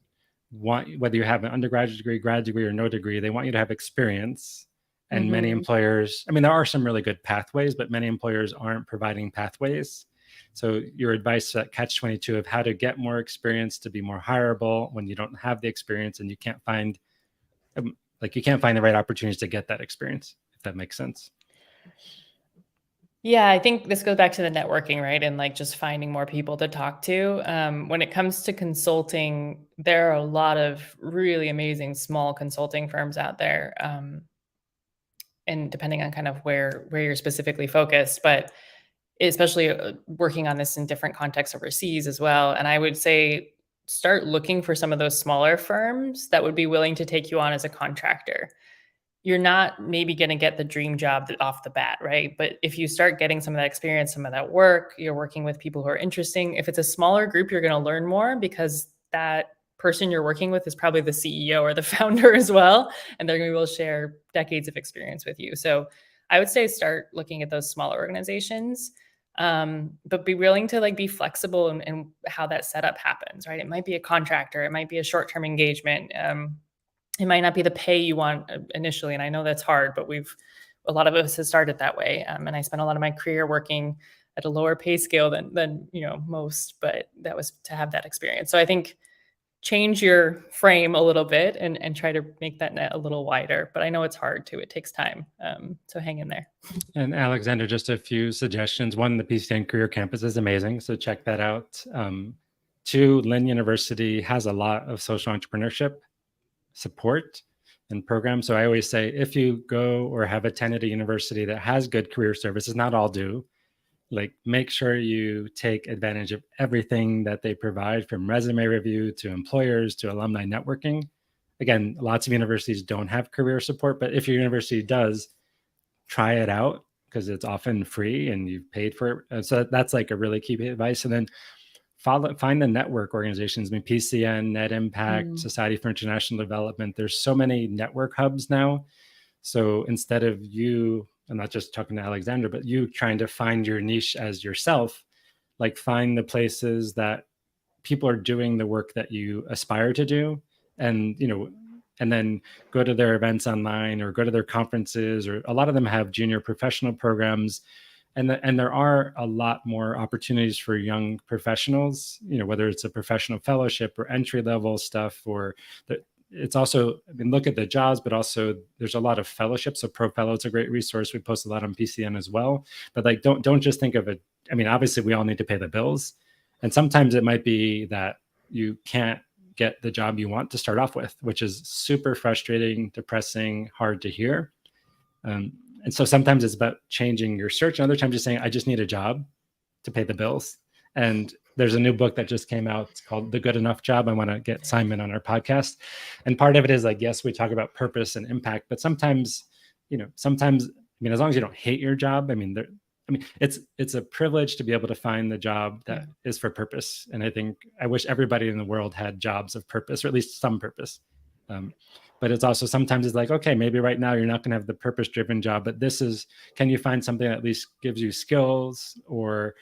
[SPEAKER 1] want, whether you have an undergraduate degree, grad degree, or no degree, they want you to have experience. And many employers, I mean, there are some really good pathways, but many employers aren't providing pathways. So your advice, that catch-22 of how to get more experience to be more hireable when you don't have the experience and you can't find the right opportunities to get that experience, if that makes sense.
[SPEAKER 2] Yeah, I think this goes back to the networking, right? And like just finding more people to talk to. When it comes to consulting, there are a lot of really amazing small consulting firms out there. And depending on kind of where you're specifically focused, but especially working on this in different contexts overseas as well. And I would say start looking for some of those smaller firms that would be willing to take you on as a contractor. You're not maybe going to get the dream job off the bat, right? But if you start getting some of that experience, some of that work, you're working with people who are interesting. If it's a smaller group, you're going to learn more because that person you're working with is probably the CEO or the founder as well. And they're going to be able to share decades of experience with you. So I would say start looking at those smaller organizations, but be willing to like be flexible in how that setup happens, right? It might be a contractor. It might be a short-term engagement. It might not be the pay you want initially. And I know that's hard, but a lot of us have started that way. And I spent a lot of my career working at a lower pay scale than most, but that was to have that experience. So I think change your frame a little bit and try to make that net a little wider. But I know it's hard too. It takes time. So hang in there.
[SPEAKER 1] And Alexander, just a few suggestions. One, the PCDN Career Campus is amazing. So check that out. Two, Lynn University has a lot of social entrepreneurship support and programs. So I always say, if you go or have attended a university that has good career services, not all do, like make sure you take advantage of everything that they provide, from resume review to employers to alumni networking. Again, lots of universities don't have career support, but if your university does, try it out because it's often free and you've paid for it. So that's like a really key advice. And then find the network organizations. I mean, PCN, Net Impact, Society for International Development. There's so many network hubs now. So instead of you, I'm not just talking to Alexander, but you trying to find your niche as yourself, like find the places that people are doing the work that you aspire to do, and then go to their events online or go to their conferences, or a lot of them have junior professional programs. And there are a lot more opportunities for young professionals, whether it's a professional fellowship or entry level stuff, or it's also, I mean, look at the jobs, but also there's a lot of fellowships. So Pro Fellow is a great resource. We post a lot on PCN as well. But like, don't just think of it. I mean, obviously we all need to pay the bills. And sometimes it might be that you can't get the job you want to start off with, which is super frustrating, depressing, hard to hear. And so sometimes it's about changing your search. And other times just saying, I just need a job to pay the bills. And there's a new book that just came out. It's called The Good Enough Job. I want to get Simon on our podcast. And part of it is like, yes, we talk about purpose and impact, but sometimes, I mean, as long as you don't hate your job, it's a privilege to be able to find the job that is for purpose. And I wish everybody in the world had jobs of purpose, or at least some purpose. But it's also sometimes it's like, okay, maybe right now you're not going to have the purpose-driven job, but can you find something that at least gives you skills, or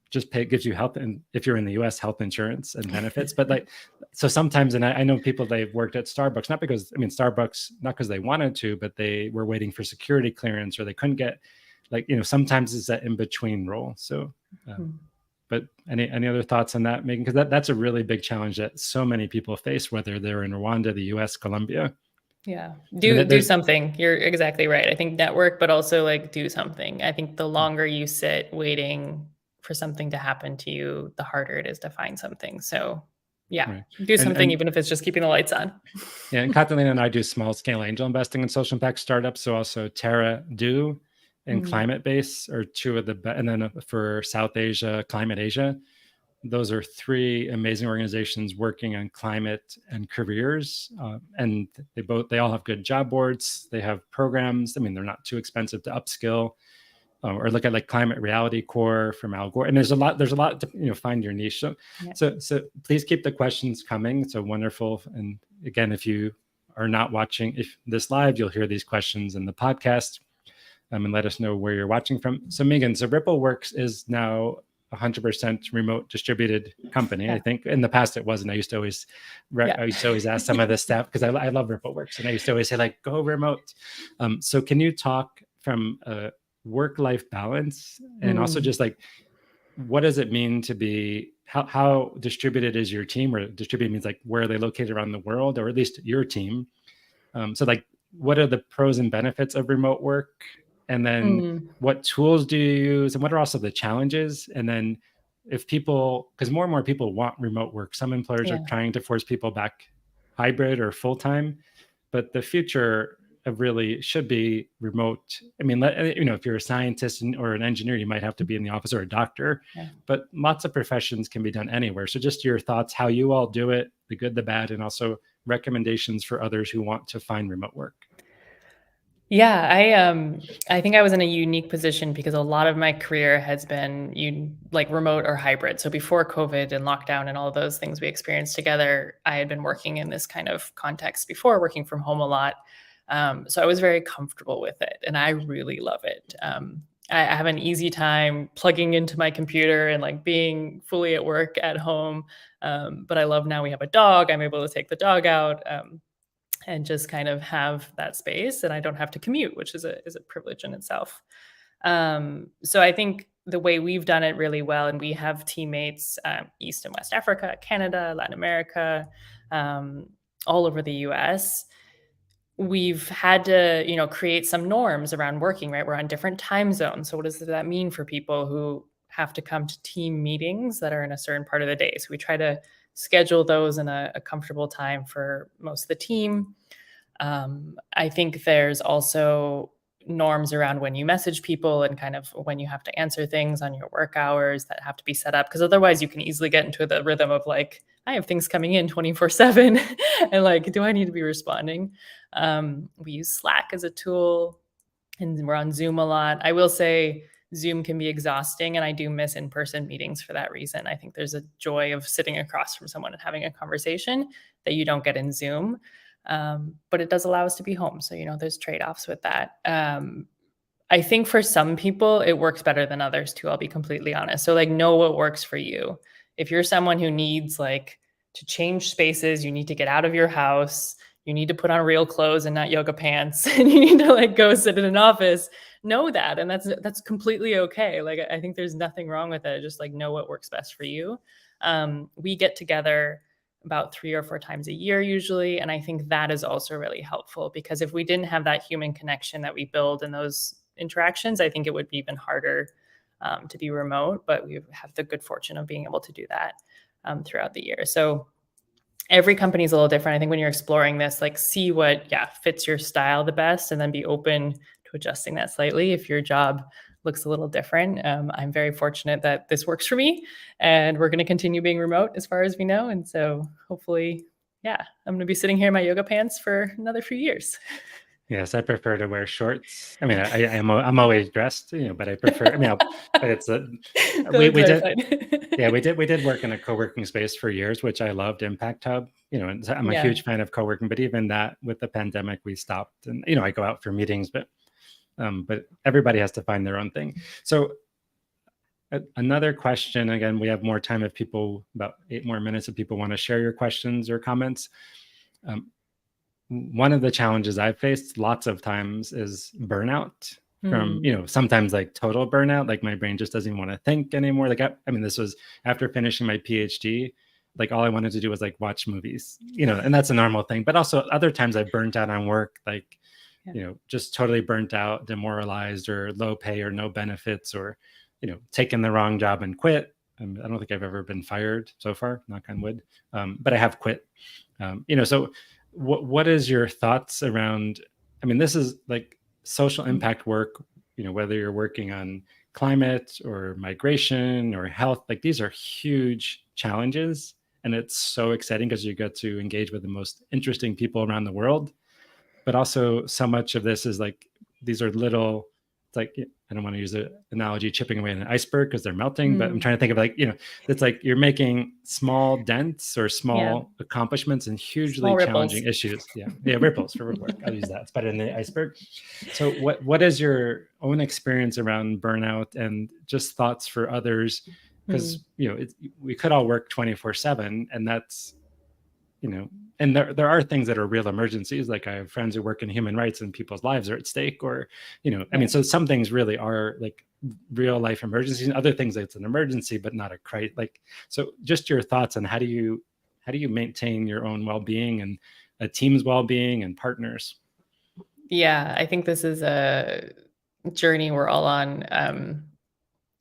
[SPEAKER 1] just gives you health, and if you're in the US, health insurance and benefits. But so sometimes, and I know people, they've worked at Starbucks, not because they wanted to, but they were waiting for security clearance, or they couldn't get, sometimes it's that in-between role. So, but any other thoughts on that, Meeghan? Because that's a really big challenge that so many people face, whether they're in Rwanda, the US, Colombia.
[SPEAKER 2] Yeah. Do something. You're exactly right. I think network, but also do something. I think the longer you sit waiting for something to happen to you, the harder it is to find something. So do something, even if it's just keeping the lights on.
[SPEAKER 1] Yeah. And Catalina and I do small scale angel investing in social impact startups. So also Terra Do and Climate Base are two of and then for South Asia, Climate Asia. Those are three amazing organizations working on climate and careers. And they all have good job boards. They have programs. I mean, they're not too expensive to upskill. Or look at Climate Reality Core from Al Gore. And there's a lot to, find your niche. So please keep the questions coming. It's so wonderful. And again, if you are not watching this live, you'll hear these questions in the podcast, and let us know where you're watching from. So Meeghan, so Rippleworks is now 100% remote distributed company.
[SPEAKER 2] Yeah.
[SPEAKER 1] I think in the past it wasn't. I used to always ask some of the staff, because I love Rippleworks, and I used to always say like, go remote. So can you talk from a work-life balance, and also just like, what does it mean to be, how distributed is your team? Or distributed means like, where are they located around the world, or at least your team? So like, what are the pros and benefits of remote work? And then what tools do you use? And what are also the challenges? And then if people, because more and more people want remote work, some employers are trying to force people back hybrid or full-time, but the future of really should be remote. I mean, if you're a scientist or an engineer, you might have to be in the office, or a doctor, but lots of professions can be done anywhere. So just your thoughts, how you all do it, the good, the bad, and also recommendations for others who want to find remote work.
[SPEAKER 2] Yeah, I think I was in a unique position because a lot of my career has been like remote or hybrid. So before COVID and lockdown and all of those things we experienced together, I had been working in this kind of context before, working from home a lot. So I was very comfortable with it, and I really love it. I have an easy time plugging into my computer and like being fully at work at home. But I love, now we have a dog, I'm able to take the dog out. And just kind of have that space, and I don't have to commute, which is a privilege in itself. So I think the way we've done it really well, and we have teammates East and West Africa, Canada, Latin America, all over the US. We've had to, create some norms around working, right? We're on different time zones. So what does that mean for people who have to come to team meetings that are in a certain part of the day? So we try to schedule those in a comfortable time for most of the team. I think there's also norms around when you message people and kind of when you have to answer things on your work hours that have to be set up, because otherwise you can easily get into the rhythm of like, I have things coming in 24/7 and like, do I need to be responding? We use Slack as a tool, and we're on Zoom a lot. I will say Zoom can be exhausting, and I do miss in-person meetings for that reason. I think there's a joy of sitting across from someone and having a conversation that you don't get in Zoom. But it does allow us to be home. So, there's trade-offs with that. I think for some people, it works better than others too, I'll be completely honest. So like, know what works for you. If you're someone who needs like to change spaces, you need to get out of your house, you need to put on real clothes and not yoga pants, and you need to like go sit in an office, know that. And that's completely okay. Like, I think there's nothing wrong with it. Just like, know what works best for you. We get together about 3 or 4 times a year usually. And I think that is also really helpful, because if we didn't have that human connection that we build in those interactions, I think it would be even harder to be remote. But we have the good fortune of being able to do that throughout the year. So every company is a little different. I think when you're exploring this, like, see what fits your style the best, and then be open to adjusting that slightly if your job looks a little different. I'm very fortunate that this works for me, and we're going to continue being remote as far as we know. And so hopefully, I'm going to be sitting here in my yoga pants for another few years.
[SPEAKER 1] Yes, I prefer to wear shorts. I mean, I'm always dressed, but I prefer. I mean, but it's we did work in a co-working space for years, which I loved, Impact Hub. And I'm a huge fan of co-working, but even that, with the pandemic, we stopped. And I go out for meetings, but everybody has to find their own thing. So another question. Again, we have more time if people, about 8 more minutes, if people want to share your questions or comments. One of the challenges I've faced lots of times is burnout from, sometimes like total burnout, like my brain just doesn't want to think anymore. Like, I mean, this was after finishing my PhD, like all I wanted to do was like watch movies, and that's a normal thing. But also other times I've burnt out on work, like, just totally burnt out, demoralized, or low pay or no benefits, or, taken the wrong job and quit. I don't think I've ever been fired so far, knock on wood. But I have quit, so what is your thoughts around, I mean, this is like social impact work, whether you're working on climate or migration or health, like these are huge challenges. And it's so exciting because you get to engage with the most interesting people around the world. But also so much of this is like, these are little, it's like, I don't want to use the analogy chipping away in an iceberg because they're melting, but I'm trying to think of like, it's like you're making small dents or small accomplishments and hugely challenging issues. Ripples for work. I'll use that. It's better than the iceberg. So what is your own experience around burnout, and just thoughts for others because we could all work 24/7, and that's and there are things that are real emergencies. Like I have friends who work in human rights and people's lives are at stake, or I mean, so some things really are like real life emergencies, and other things it's an emergency but not a crisis. Like, so just your thoughts on how do you maintain your own well-being and a team's well-being and partners?
[SPEAKER 2] Yeah, I think this is a journey we're all on.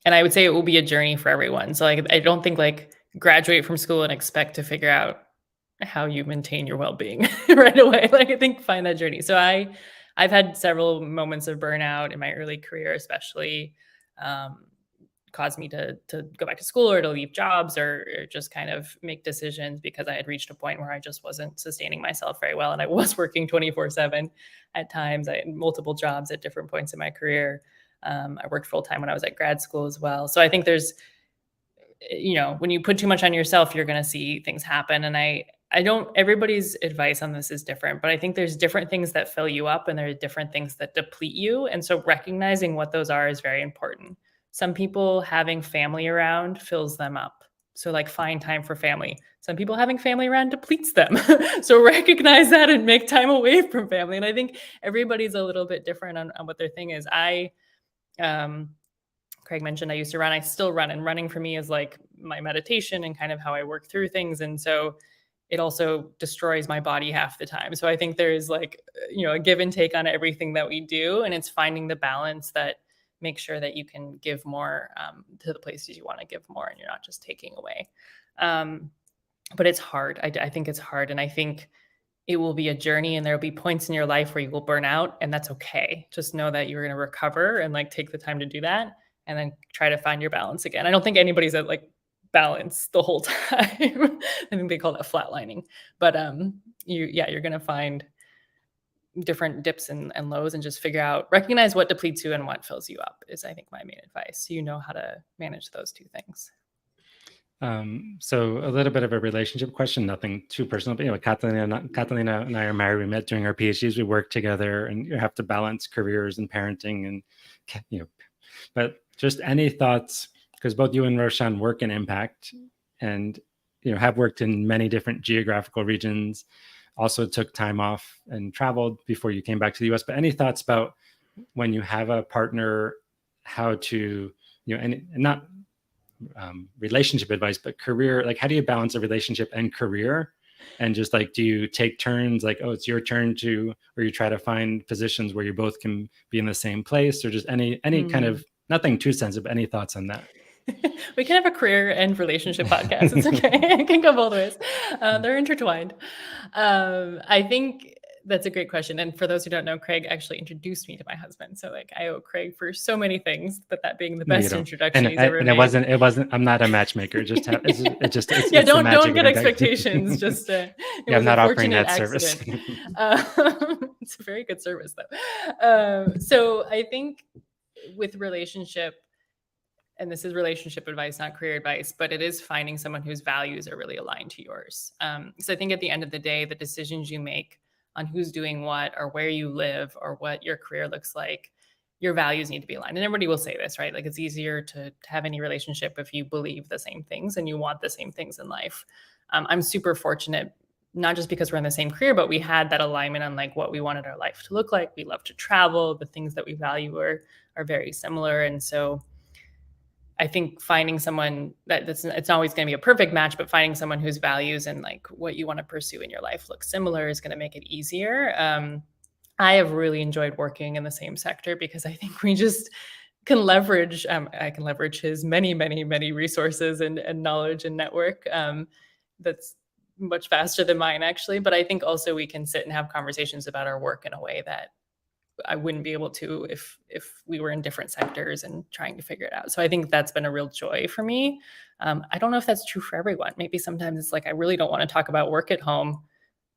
[SPEAKER 2] And I would say it will be a journey for everyone. So like, I don't think like graduate from school and expect to figure out how you maintain your well-being right away. Like I think find that journey. So I've had several moments of burnout in my early career, especially caused me to go back to school or to leave jobs or just kind of make decisions because I had reached a point where I just wasn't sustaining myself very well. And I was working 24/7 at times. I had multiple jobs at different points in my career. I worked full-time when I was at grad school as well. So I think there's, when you put too much on yourself, you're going to see things happen. And everybody's advice on this is different, but I think there's different things that fill you up and there are different things that deplete you. And so recognizing what those are is very important. Some people having family around fills them up. So like find time for family. Some people having family around depletes them. So recognize that and make time away from family. And I think everybody's a little bit different on what their thing is. Craig mentioned I used to run, I still run, and running for me is like my meditation and kind of how I work through things. And so it also destroys my body half the time. So I think there's like, a give and take on everything that we do. And it's finding the balance that makes sure that you can give more to the places you want to give more and you're not just taking away. But it's hard. I think it's hard. And I think it will be a journey and there'll be points in your life where you will burn out, and that's okay. Just know that you're going to recover and like take the time to do that and then try to find your balance again. I don't think anybody's at like balance the whole time. I think they call that flatlining, but you're going to find different dips and lows and just recognize what depletes you and what fills you up is, I think, my main advice. So you know how to manage those two things.
[SPEAKER 1] So a little bit of a relationship question, nothing too personal, but Catalina and I are married. We met during our PhDs. We work together, and you have to balance careers and parenting, and but just any thoughts, because both you and Roshan work in impact, and have worked in many different geographical regions. Also took time off and traveled before you came back to the US. But any thoughts about when you have a partner, how to and not relationship advice, but career, like how do you balance a relationship and career? And just like, do you take turns, like, oh, it's your turn or you try to find positions where you both can be in the same place, or just any kind of, nothing too sensitive, any thoughts on that?
[SPEAKER 2] We can have a career and relationship podcast. It's okay. It can go both ways. They're intertwined. I think that's a great question. And for those who don't know, Craig actually introduced me to my husband. So like I owe Craig for so many things, but that being the best introduction he's ever made.
[SPEAKER 1] And it wasn't, I'm not a matchmaker. Don't
[SPEAKER 2] get expectations. Just, I'm not offering that service. It's a very good service though. So I think with relationship, and this is relationship advice, not career advice, but it is finding someone whose values are really aligned to yours. So I think at the end of the day, the decisions you make on who's doing what or where you live or what your career looks like, your values need to be aligned. And everybody will say this, right? Like it's easier to have any relationship if you believe the same things and you want the same things in life. I'm super fortunate, not just because we're in the same career, but we had that alignment on like what we wanted our life to look like. We love to travel. The things that we value are very similar. And so I think finding someone it's always going to be a perfect match, but finding someone whose values and like what you want to pursue in your life look similar is going to make it easier. I have really enjoyed working in the same sector because I think we just can leverage, I can leverage his many, many, many resources and knowledge and network that's much faster than mine actually. But I think also we can sit and have conversations about our work in a way that I wouldn't be able to if we were in different sectors and trying to figure it out. So I think that's been a real joy for me. I don't know if that's true for everyone. Maybe sometimes it's like, I really don't want to talk about work at home.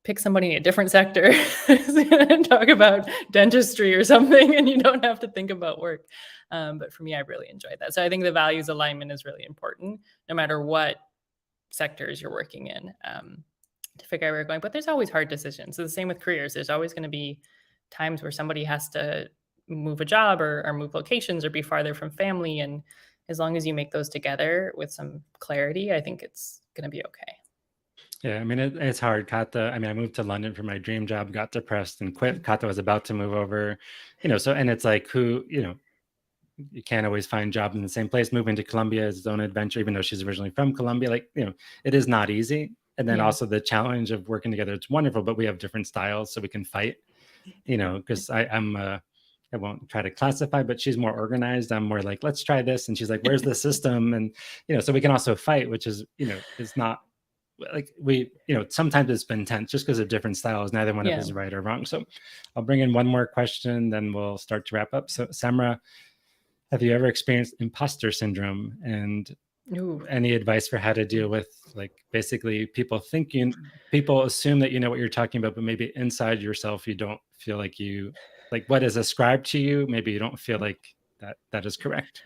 [SPEAKER 2] Pick somebody in a different sector and talk about dentistry or something, and you don't have to think about work. But for me, I really enjoyed that. So I think the values alignment is really important, no matter what sectors you're working in, to figure out where you're going. But there's always hard decisions. So the same with careers. There's always going to be times where somebody has to move a job or move locations or be farther from family. And as long as you make those together with some clarity, I think it's going to be okay.
[SPEAKER 1] Yeah, I mean, it's hard. Kata, I mean, I moved to London for my dream job, got depressed and quit. Kata was about to move over, so, and it's like you can't always find jobs in the same place. Moving to Colombia is its own adventure, even though she's originally from Colombia. Like, it is not easy. And then also the challenge of working together, it's wonderful, but we have different styles, so we can fight, because I won't try to classify, but she's more organized. I'm more like, let's try this. And she's like, where's the system? And, so we can also fight, which is, is not like sometimes it's been tense just because of different styles. Neither one of us is right or wrong. So I'll bring in one more question, then we'll start to wrap up. So Samra, have you ever experienced imposter syndrome, and any advice for how to deal with, like, basically people assume that you know what you're talking about, but maybe inside yourself you don't feel like what is ascribed to you, maybe you don't feel like that is correct?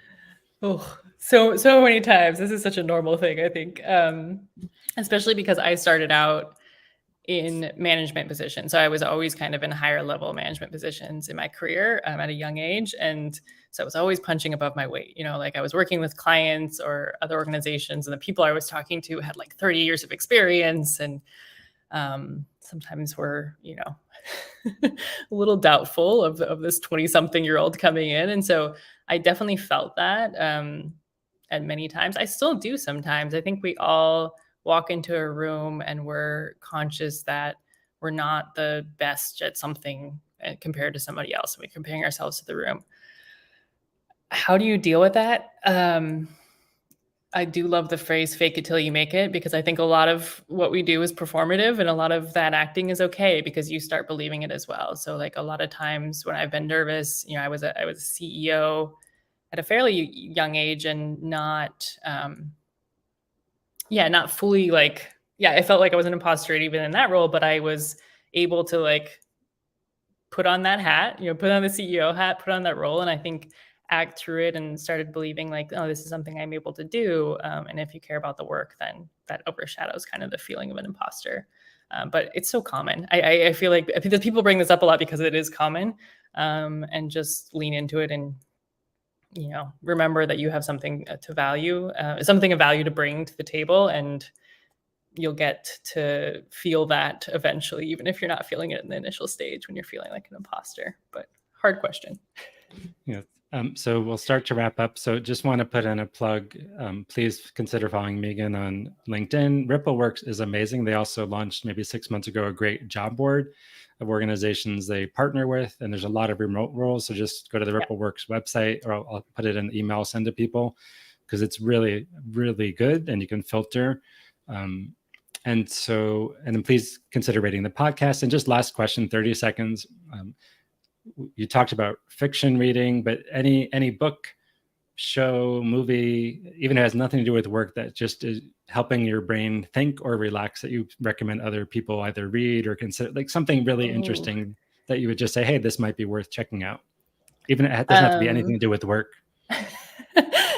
[SPEAKER 2] Oh, so many times. This is such a normal thing, I think, especially because I started out in management positions. So I was always kind of in higher level management positions in my career at a young age. And so I was always punching above my weight. Like I was working with clients or other organizations, and the people I was talking to had like 30 years of experience, and sometimes were, a little doubtful of this 20-something-year-old coming in. And so I definitely felt that at many times. I still do sometimes. I think we all walk into a room and we're conscious that we're not the best at something compared to somebody else. We're comparing ourselves to the room. How do you deal with that? I do love the phrase fake it till you make it, because I think a lot of what we do is performative, and a lot of that acting is okay because you start believing it as well. So like a lot of times when I've been nervous, I was a CEO at a fairly young age, and not fully I felt like I was an imposter even in that role, but I was able to like put on that hat, put on the CEO hat, put on that role. And I think act through it and started believing like, oh, this is something I'm able to do. And if you care about the work, then that overshadows kind of the feeling of an imposter. But it's so common. I feel like that people bring this up a lot because it is common, and just lean into it and, remember that you have something to value, something of value to bring to the table, and you'll get to feel that eventually, even if you're not feeling it in the initial stage when you're feeling like an imposter. But hard question.
[SPEAKER 1] Yeah. So we'll start to wrap up. So just want to put in a plug. Please consider following Meeghan on LinkedIn. Rippleworks is amazing. They also launched maybe 6 months ago a great job board of organizations they partner with, and there's a lot of remote roles. So just go to the Rippleworks website, or I'll put it in the email, send to people, because it's really, really good, and you can filter. And then please consider rating the podcast. And just last question, 30 seconds. You talked about fiction reading, but any book, show, movie, even if it has nothing to do with work, that just is helping your brain think or relax, that you recommend other people either read or consider, like something really interesting that you would just say, hey, this might be worth checking out, even if it doesn't have to be anything to do with work?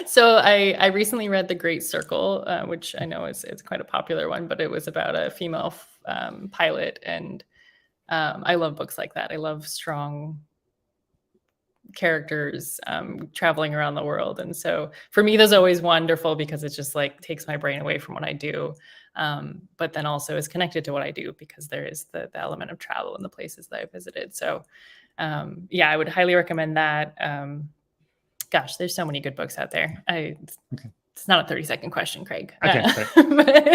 [SPEAKER 2] So I recently read The Great Circle, which I know is quite a popular one, but it was about a female pilot. And I love books like that. I love strong characters traveling around the world. And so for me, those are always wonderful because it just like takes my brain away from what I do. But then also is connected to what I do because there is the element of travel in the places that I visited. So I would highly recommend that. Gosh, there's so many good books out there. It's not a 30-second question, Craig.
[SPEAKER 1] Okay,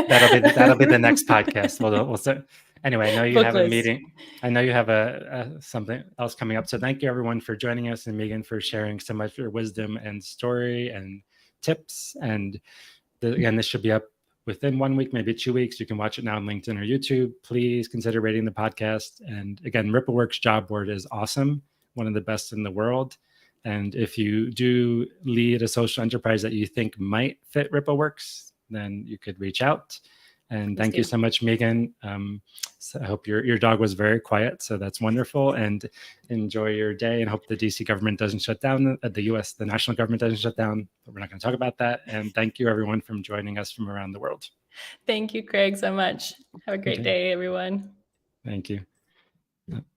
[SPEAKER 1] that'll be the next podcast. We'll start. Anyway, I know you have a meeting. I know you have something else coming up. So thank you everyone for joining us, and Meeghan for sharing so much of your wisdom and story and tips. And again, this should be up within 1 week, maybe 2 weeks. You can watch it now on LinkedIn or YouTube. Please consider rating the podcast. And again, Rippleworks job board is awesome, one of the best in the world. And if you do lead a social enterprise that you think might fit Rippleworks, then you could reach out. And thank you so much, Meeghan. So I hope your dog was very quiet, so that's wonderful. And enjoy your day, and hope the DC government doesn't shut down, the national government doesn't shut down, but we're not going to talk about that. And thank you everyone for joining us from around the world.
[SPEAKER 2] Thank you, Craig, so much. Have a great day, everyone.
[SPEAKER 1] Thank you.